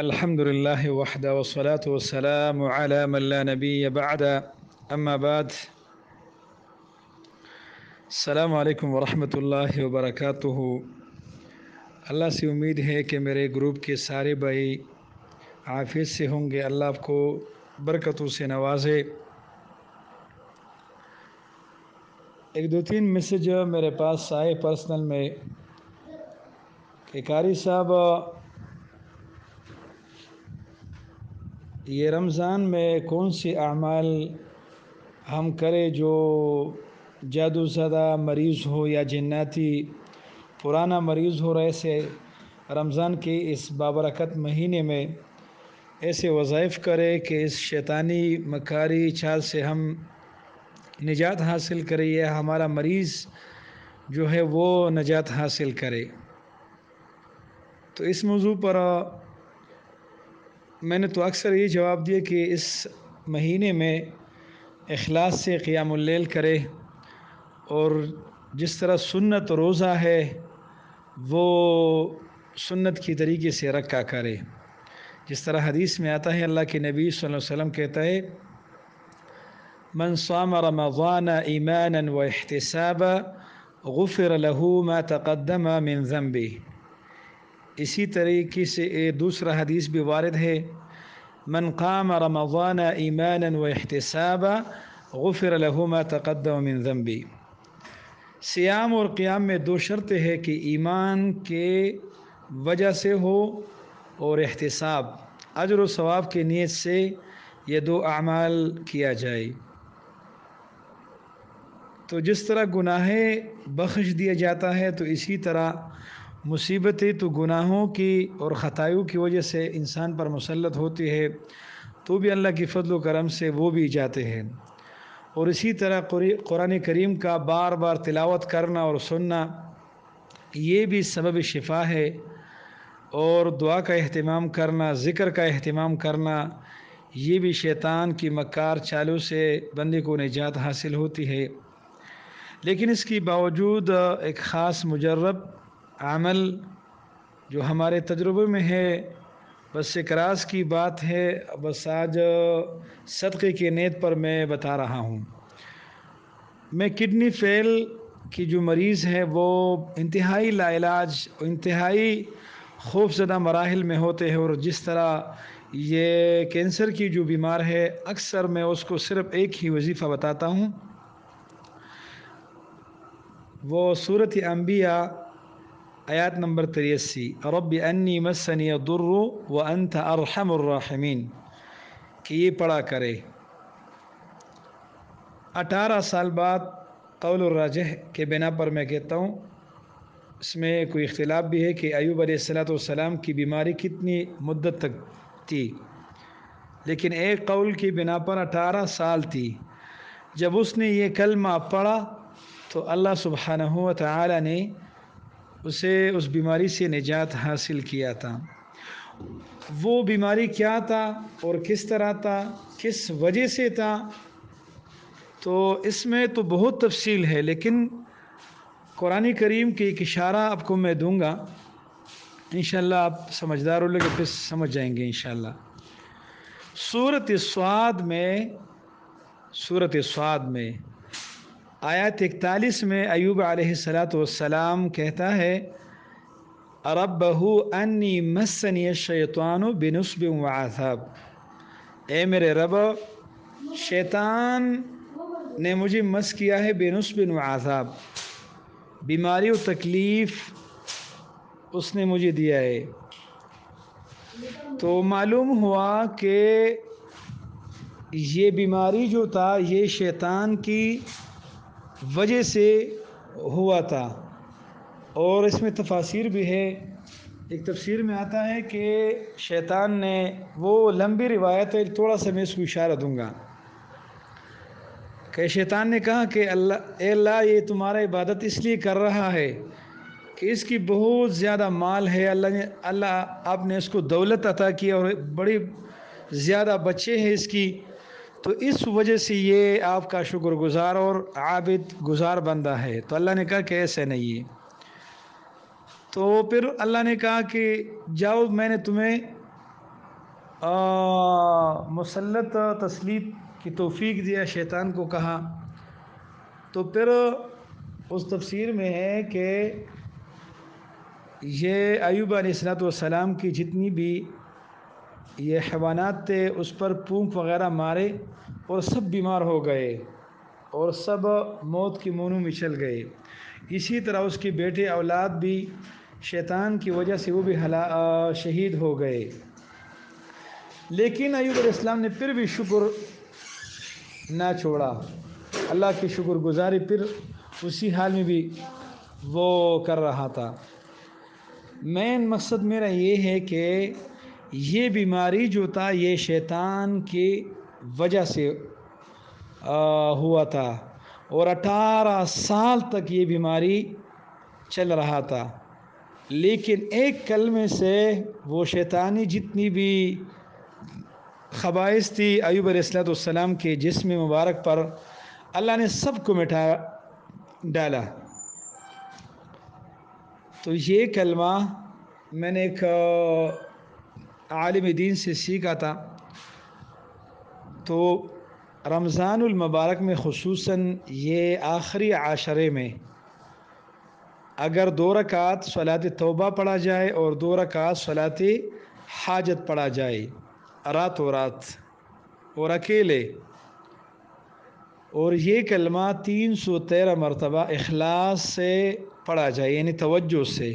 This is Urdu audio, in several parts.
الحمد لله وحده والصلاة والسلام على من لا نبي بعد أما بعد السلام علیکم ورحمۃ اللہ وبرکاتہ۔ اللہ سے امید ہے کہ میرے گروپ کے سارے بھائی عافیت سے ہوں گے، اللہ آپ کو برکتوں سے نوازے۔ ایک دو تین میسج میرے پاس آئے پرسنل میں کہ قاری صاحب یہ رمضان میں کون سے اعمال ہم کریں جو جادو زدہ مریض ہو یا جناتی پرانا مریض ہو رہے سے رمضان کے اس بابرکت مہینے میں ایسے وظائف کرے کہ اس شیطانی مکاری چال سے ہم نجات حاصل کریں یا ہمارا مریض جو ہے وہ نجات حاصل کرے۔ تو اس موضوع پر میں نے تو اکثر یہ جواب دیا کہ اس مہینے میں اخلاص سے قیام اللیل کرے اور جس طرح سنت روزہ ہے وہ سنت کی طریقے سے رکھا کرے، جس طرح حدیث میں آتا ہے اللہ کے نبی صلی اللہ علیہ وسلم کہتا ہے من صام رمضان ایمانا و احتسابا غفر له ما تقدم من ذنبه۔ اسی طریقے سے دوسرا حدیث بھی وارد ہے من قام رمضان ایمانا و احتسابا غفر له ما تقدم من ذنبه۔ سیام اور قیام میں دو شرط ہے کہ ایمان کے وجہ سے ہو اور احتساب اجر و ثواب کی نیت سے یہ دو اعمال کیا جائے۔ تو جس طرح گناہیں بخش دیا جاتا ہے تو اسی طرح مصیبتیں تو گناہوں کی اور خطائیوں کی وجہ سے انسان پر مسلط ہوتی ہے تو بھی اللہ کی فضل و کرم سے وہ بھی جاتے ہیں، اور اسی طرح قرآن کریم کا بار بار تلاوت کرنا اور سننا یہ بھی سبب شفا ہے، اور دعا کا اہتمام کرنا، ذکر کا اہتمام کرنا یہ بھی شیطان کی مکار چالوں سے بندے کو نجات حاصل ہوتی ہے۔ لیکن اس کے باوجود ایک خاص مجرب عمل جو ہمارے تجربے میں ہے، بس ایک راز کی بات ہے، بس آج صدقے کی نیت پر میں بتا رہا ہوں۔ میں کڈنی فیل کی جو مریض ہے وہ انتہائی لاعلاج، انتہائی خوف زدہ مراحل میں ہوتے ہیں، اور جس طرح یہ کینسر کی جو بیمار ہے اکثر میں اس کو صرف ایک ہی وظیفہ بتاتا ہوں، وہ سورۃ انبیاء آیات نمبر 83 رب انی مسنی الضر وانت ارحم الراحمین کہ یہ پڑھا کرے۔ 18 سال بعد قول الراجح کے بنا پر میں کہتا ہوں، اس میں کوئی اختلاف بھی ہے کہ ایوب علیہ السلام کی بیماری کتنی مدت تک تھی، لیکن ایک قول کی بنا پر 18 سال تھی۔ جب اس نے یہ کلمہ پڑھا تو اللہ سبحانہ و تعالی نے اسے اس بیماری سے نجات حاصل کیا تھا۔ وہ بیماری کیا تھا اور کس طرح تھا، کس وجہ سے تھا، تو اس میں تو بہت تفصیل ہے، لیکن قرآن کریم کی ایک اشارہ آپ کو میں دوں گا، انشاءاللہ آپ سمجھدار ہو لے پھر سمجھ جائیں گے انشاءاللہ۔ سورۃ صاد میں آیات 41 میں ایوب علیہ السلام کہتا ہے ربہ انی مسنی الشیطان بنصب وعذاب، اے میرے رب شیطان نے مجھے مس کیا ہے بنصب وعذاب، بیماری و تکلیف اس نے مجھے دیا ہے۔ تو معلوم ہوا کہ یہ بیماری جو تھا یہ شیطان کی وجہ سے ہوا تھا، اور اس میں تفاسیر بھی ہے۔ ایک تفسیر میں آتا ہے کہ شیطان نے، وہ لمبی روایت ہے، تھوڑا سا میں اس کو اشارہ دوں گا کہ شیطان نے کہا کہ اے اللہ یہ تمہارا عبادت اس لیے کر رہا ہے کہ اس کی بہت زیادہ مال ہے، اللہ آپ نے اس کو دولت عطا کی اور بڑی زیادہ بچے ہیں اس کی، تو اس وجہ سے یہ آپ کا شکر گزار اور عابد گزار بندہ ہے۔ تو اللہ نے کہا کہ ایسے نہیں ہے۔ تو پھر اللہ نے کہا کہ جاؤ میں نے تمہیں مسلط تسلیط کی توفیق دیا شیطان کو کہا، تو پھر اس تفسیر میں ہے کہ یہ ایوب علیہ السلام کی جتنی بھی یہ حیوانات تھے اس پر پونک وغیرہ مارے اور سب بیمار ہو گئے اور سب موت کی منہ میں چل گئے۔ اسی طرح اس کے بیٹے اولاد بھی شیطان کی وجہ سے وہ بھی شہید ہو گئے، لیکن ایوب علیہ السلام نے پھر بھی شکر نہ چھوڑا، اللہ کی شکر گزاری پھر اسی حال میں بھی وہ کر رہا تھا۔ مین مقصد میرا یہ ہے کہ یہ بیماری جو تھا یہ شیطان کی وجہ سے ہوا تھا، اور 18 سال تک یہ بیماری چل رہا تھا، لیکن ایک کلمے سے وہ شیطانی جتنی بھی خبائث تھی ایوب علیہ السلام کے جسم مبارک پر، اللہ نے سب کو مٹا ڈالا۔ تو یہ کلمہ میں نے ایک عالم دین سے سیکھا تھا، تو رمضان المبارک میں خصوصاً یہ آخری عاشرے میں اگر 2 رکعت صلاۃ توبہ پڑھا جائے اور 2 رکعت صلاۃ حاجت پڑھا جائے راتوں رات اور اکیلے، اور یہ کلمہ 313 مرتبہ اخلاص سے پڑھا جائے، یعنی توجہ سے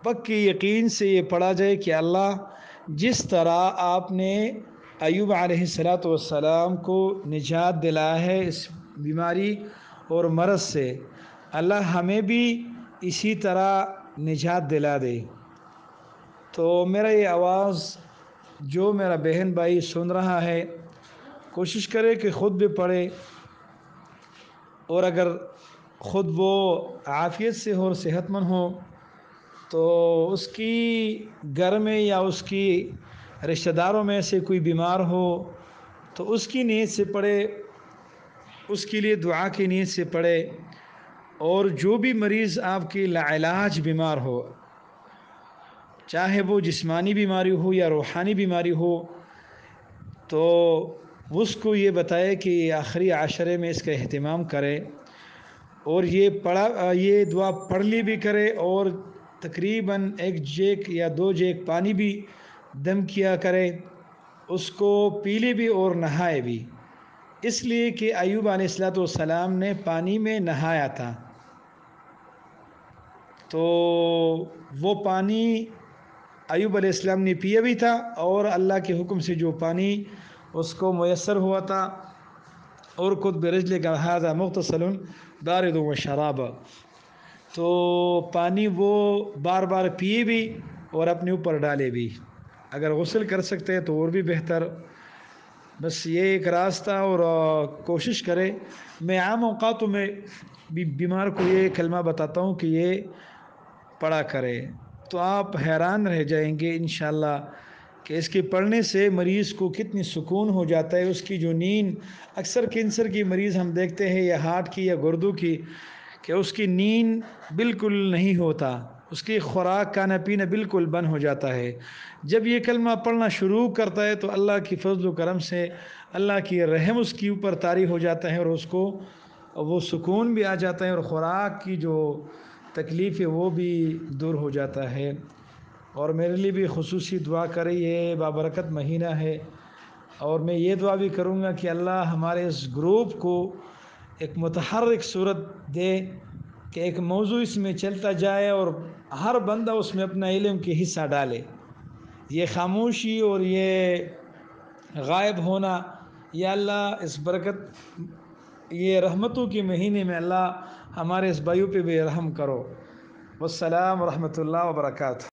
پکی یقین سے یہ پڑھا جائے کہ اللہ جس طرح آپ نے ایوب علیہ السلام کو نجات دلایا ہے اس بیماری اور مرض سے، اللہ ہمیں بھی اسی طرح نجات دلا دے۔ تو میرا یہ آواز جو میرا بہن بھائی سن رہا ہے کوشش کرے کہ خود بھی پڑھے، اور اگر خود وہ عافیت سے ہو اور صحت مند ہو تو اس کی گھر میں یا اس کی رشتہ داروں میں سے کوئی بیمار ہو تو اس کی نیت سے پڑھے، اس کے لیے دعا کی نیت سے پڑھے، اور جو بھی مریض آپ کی لاعلاج بیمار ہو، چاہے وہ جسمانی بیماری ہو یا روحانی بیماری ہو، تو اس کو یہ بتائے کہ آخری عاشرے میں اس کا اہتمام کرے، اور یہ دعا پڑھ لی بھی کرے، اور تقریباً 1 جیک یا 2 جیک پانی بھی دم کیا کرے، اس کو پی لے بھی اور نہائے بھی، اس لیے کہ ایوب علیہ السلام نے پانی میں نہایا تھا، تو وہ پانی ایوب علیہ السلام نے پیا بھی تھا، اور اللہ کے حکم سے جو پانی اس کو میسر ہوا تھا، اور خود برجلک ھذا مغتسل بارد و شراب، تو پانی وہ بار بار پیے بھی اور اپنے اوپر ڈالے بھی، اگر غسل کر سکتے ہیں تو اور بھی بہتر۔ بس یہ ایک راستہ، اور کوشش کرے، میں عام اوقاتوں میں بھی بیمار کو یہ کلمہ بتاتا ہوں کہ یہ پڑھا کرے، تو آپ حیران رہ جائیں گے انشاءاللہ کہ اس کے پڑھنے سے مریض کو کتنی سکون ہو جاتا ہے۔ اس کی جو نیند، اکثر کینسر کی مریض ہم دیکھتے ہیں یا ہارٹ کی یا گردوں کی، کہ اس کی نیند بالکل نہیں ہوتا، اس کی خوراک کھانا پینا بالکل بند ہو جاتا ہے۔ جب یہ کلمہ پڑھنا شروع کرتا ہے تو اللہ کی فضل و کرم سے اللہ کی رحم اس کے اوپر طاری ہو جاتا ہے، اور اس کو وہ سکون بھی آ جاتا ہے، اور خوراک کی جو تکلیف ہے وہ بھی دور ہو جاتا ہے۔ اور میرے لیے بھی خصوصی دعا کرے، یہ بابرکت مہینہ ہے، اور میں یہ دعا بھی کروں گا کہ اللہ ہمارے اس گروپ کو ایک متحرک صورت دے، کہ ایک موضوع اس میں چلتا جائے اور ہر بندہ اس میں اپنا علم کی حصہ ڈالے۔ یہ خاموشی اور یہ غائب ہونا، یا اللہ اس برکت یہ رحمتوں کے مہینے میں اللہ ہمارے اس بھائیوں پہ بھی رحم کرو۔ والسلام ورحمۃ اللہ وبرکاتہ۔